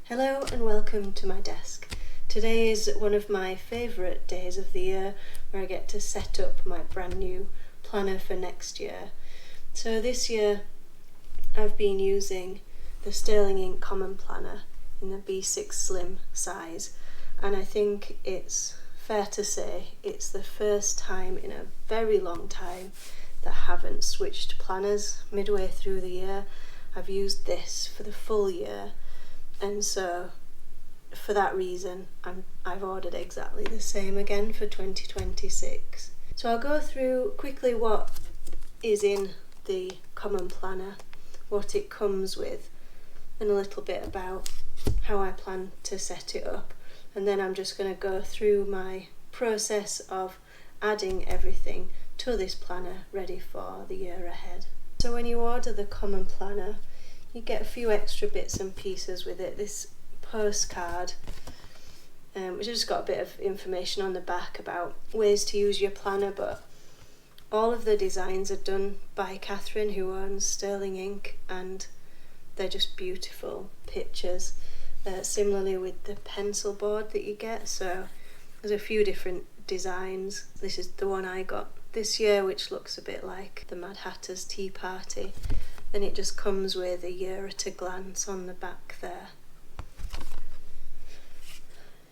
Hello and welcome to my desk. Today is one of my favourite days of the year where I get to set up my brand new planner for next year. So this year I've been using the Sterling Ink Common Planner in the B6 Slim size, and I think it's fair to say it's the first time in a very long time that I haven't switched planners midway through the year. I've used this for the full year, and so for that reason I've ordered exactly the same again for 2026. So I'll go through quickly what is in the Common Planner, what it comes with, and a little bit about how I plan to set it up, and then I'm just going to go through my process of adding everything to this planner ready for the year ahead. So when you order the Common Planner, you get a few extra bits and pieces with it. This postcard, which has just got a bit of information on the back about ways to use your planner, but all of the designs are done by Catherine, who owns Sterling Ink, and they're just beautiful pictures. Similarly with the pencil board that you get, so there's a few different designs. This is the one I got this year, which looks a bit like the Mad Hatter's Tea Party. And it just comes with a year at a glance on the back there.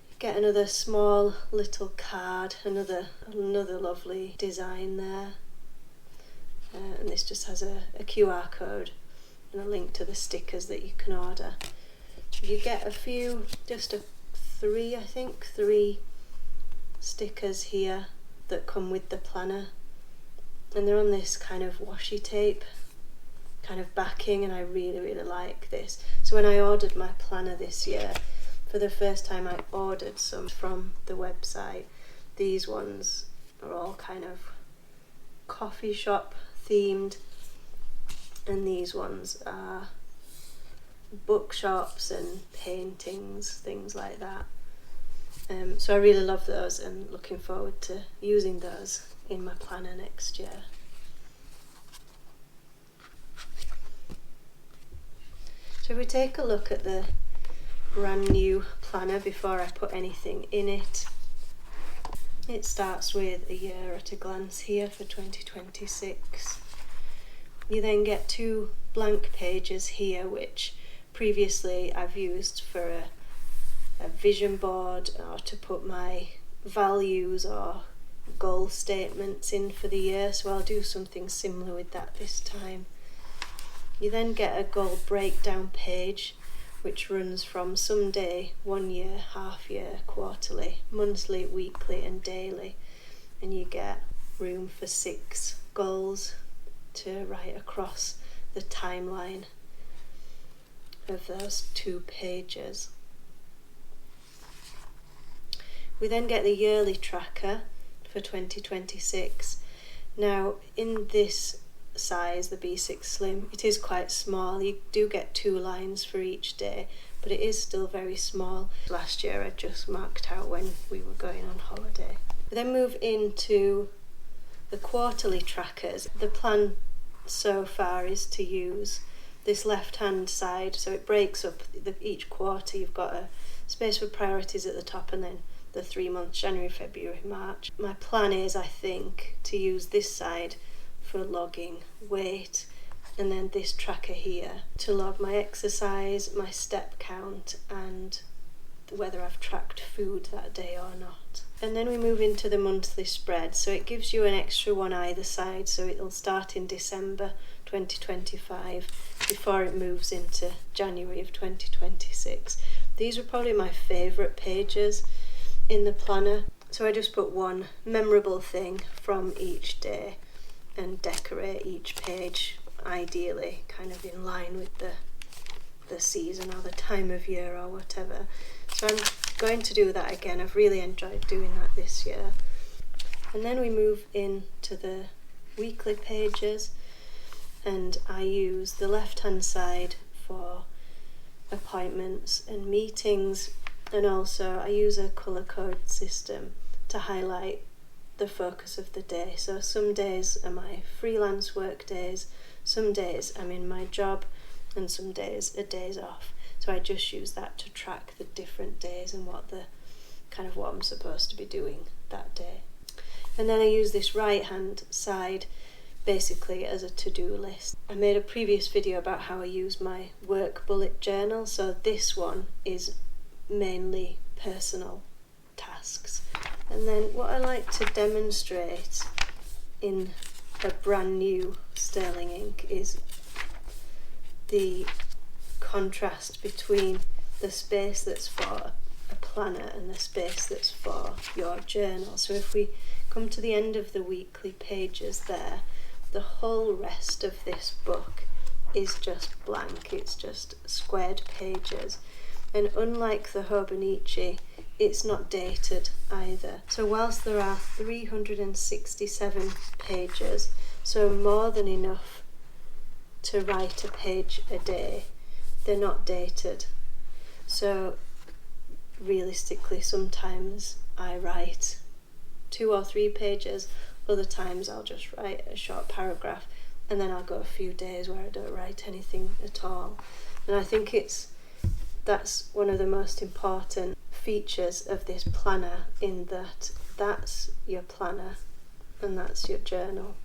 You get another small little card, another lovely design there. And this just has a QR code and a link to the stickers that you can order. You get a few, three stickers here that come with the planner. And they're on this kind of washi tape kind of backing, and I really like this. So when I ordered my planner this year, for the first time I ordered some from the website. These ones are all kind of coffee shop themed, and these ones are bookshops and paintings, things like that. So I really love those and looking forward to using those in my planner next year. So if we take a look at the brand new planner before I put anything in it, it starts with a year at a glance here for 2026. You then get two blank pages here, which previously I've used for a vision board or to put my values or goal statements in for the year, so I'll do something similar with that this time. You then get a goal breakdown page, which runs from someday, 1 year, half year, quarterly, monthly, weekly and daily, and you get room for 6 goals to write across the timeline of those 2 pages. We then get the yearly tracker for 2026. Now in this size, the B6 Slim, it is quite small. You do get 2 lines for each day, but it is still very small. Last year I just marked out when we were going on holiday. We then move into the quarterly trackers. The plan so far is to use this left hand side, so it breaks up each quarter. You've got a space for priorities at the top and then the 3 months, January, February, March. My plan is, I think, to use this side for logging weight, and then this tracker here to log my exercise, my step count, and whether I've tracked food that day or not. And then we move into the monthly spread, so it gives you an extra one either side, so it'll start in December 2025 before it moves into January of 2026. These were probably my favourite pages in the planner, so I just put one memorable thing from each day and decorate each page, ideally kind of in line with the season or the time of year or whatever. So I'm going to do that again. I've really enjoyed doing that this year. And then we move into the weekly pages, and I use the left hand side for appointments and meetings, and also I use a colour code system to highlight the focus of the day. So some days are my freelance work days, some days I'm in my job, and some days are days off. So I just use that to track the different days and what I'm supposed to be doing that day. And then I use this right hand side basically as a to-do list. I made a previous video about how I use my work bullet journal, so this one is mainly personal tasks. And then what I like to demonstrate in a brand new sterling ink is the contrast between the space that's for a planner and the space that's for your journal. So if we come to the end of the weekly pages there, the whole rest of this book is just blank, it's just squared pages. And unlike the Hobonichi, it's not dated either. So whilst there are 367 pages, so more than enough to write a page a day, they're not dated. So realistically, sometimes I write 2 or 3 pages, other times I'll just write a short paragraph, and then I'll go a few days where I don't write anything at all. And I think that's one of the most important features of this planner, in that that's your planner and that's your journal.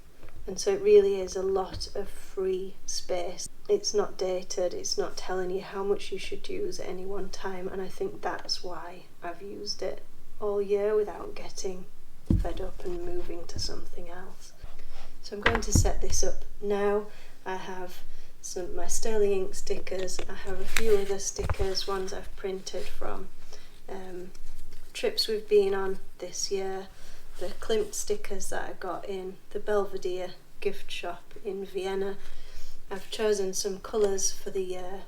And so it really is a lot of free space. It's not dated, it's not telling you how much you should use at any one time, and I think that's why I've used it all year without getting fed up and moving to something else. So I'm going to set this up now. I have my sterling ink stickers, I have a few other stickers, ones I've printed from trips we've been on this year, the Klimt stickers that I got in the Belvedere gift shop in Vienna. I've chosen some colours for the year.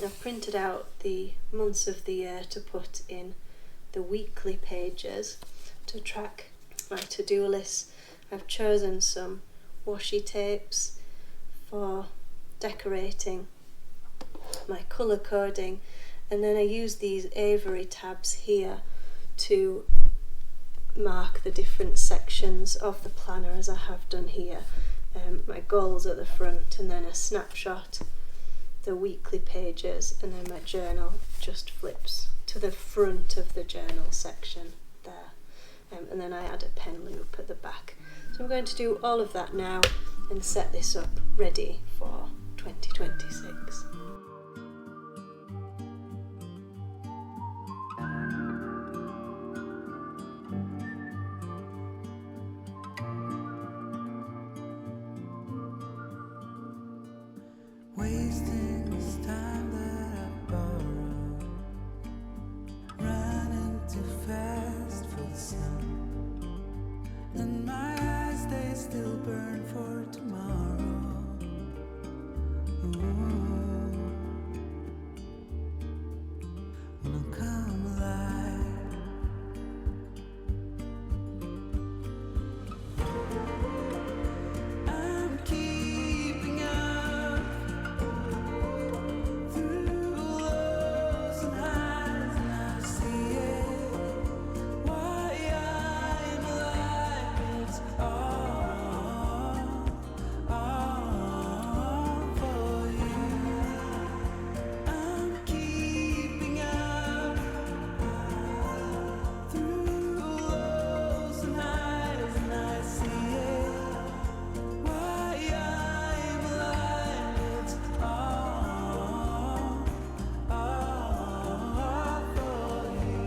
I've printed out the months of the year to put in the weekly pages to track my to-do list. I've chosen some washi tapes for decorating my colour coding, and then I use these Avery tabs here to mark the different sections of the planner as I have done here. My goals at the front, and then a snapshot, the weekly pages, and then my journal just flips to the front of the journal section there. And then I add a pen loop at the back. So I'm going to do all of that now and set this up ready for 2026. Wasting this time that I borrowed, running too fast for the sun, and my eyes, they still burn for tomorrow. When I'll come alive, I'm keeping up through lows and highs, and I see it. Why I'm alive, it's all for you. I'm keeping up through lows and highs, and I see it. Why I'm alive, it's all for you.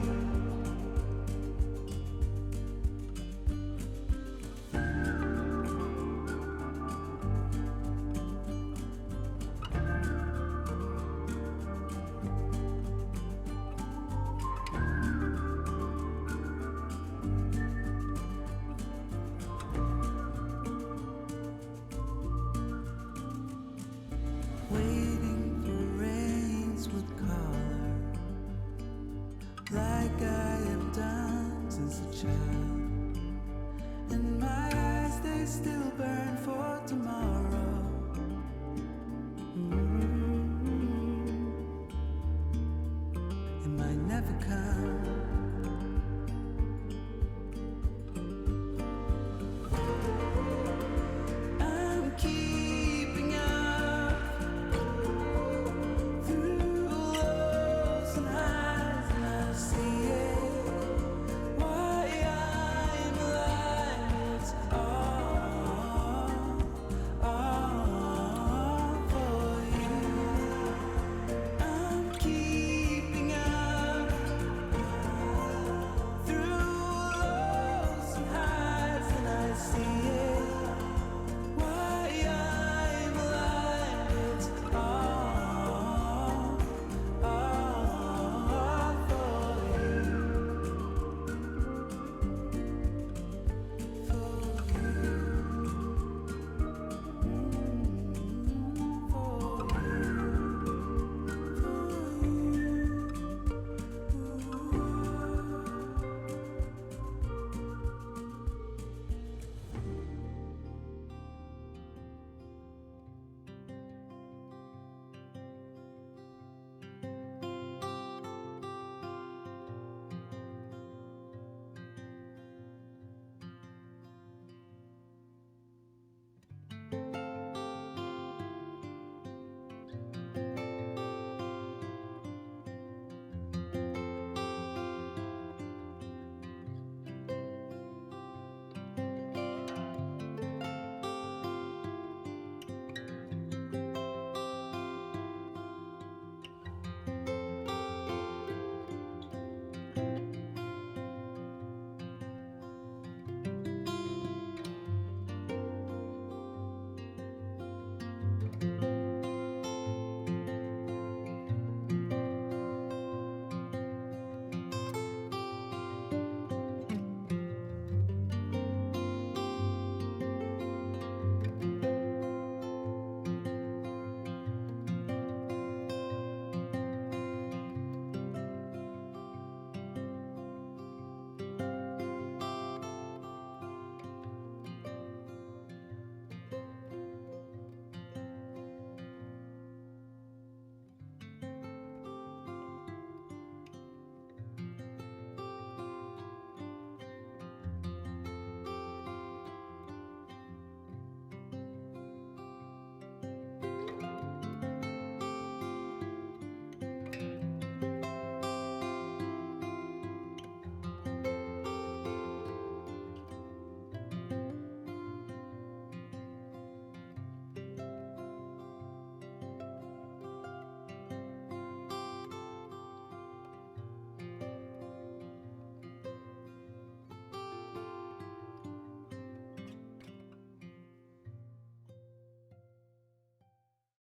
Waiting for rains with color, like I have done since a child. And my eyes, they still burn for tomorrow. It might never come.